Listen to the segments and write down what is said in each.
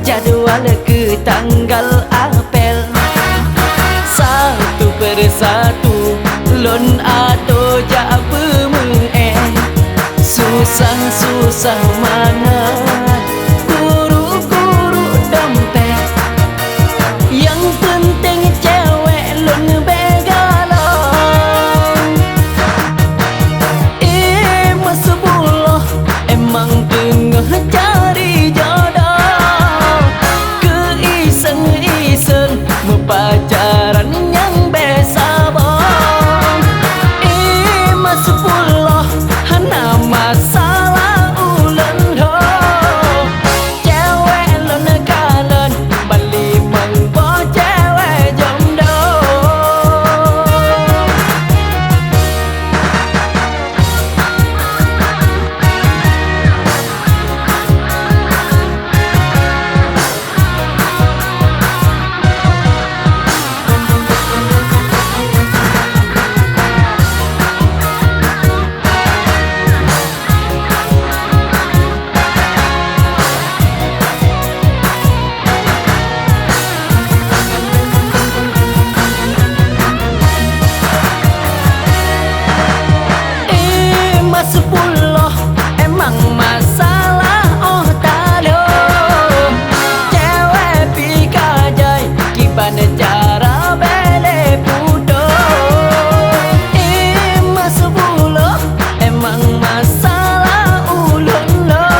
jadwal ke tanggal apel. Satu persatu lon atau jak pemen. Susah-susah mana guru-guru dompet. Yang penting cewek lon begalong. Masa buloh emang tengah cari jodoh. Keiseng-iseng pacaran yang biasa bong. Masa buloh hana masalah ulen ho. Cewek lon kalen bali mengbo cewek jodoh. Sepuluh emang masalah oh tado. Cewek pikajai gimana cara bele pudo. Mas sepuluh emang masalah ulun lo.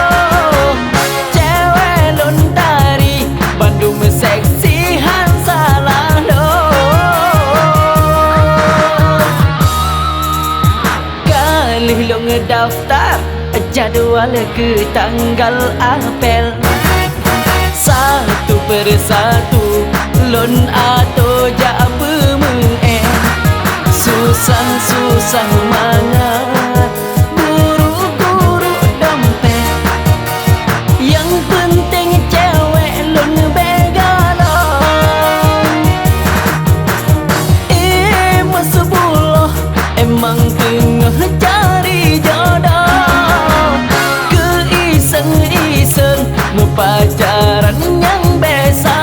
Cewek lontari Bandung seksihan salah lo. Kalih lo ngedaftar jadwal ke tanggal apel. Satu persatu lon atau jak pemen. Susah-susah mana guru-guru dompet. Yang penting cewek lon begalong. Masa buloh emang tengah cari jodoh. Keiseng-iseng pacaran yang biasa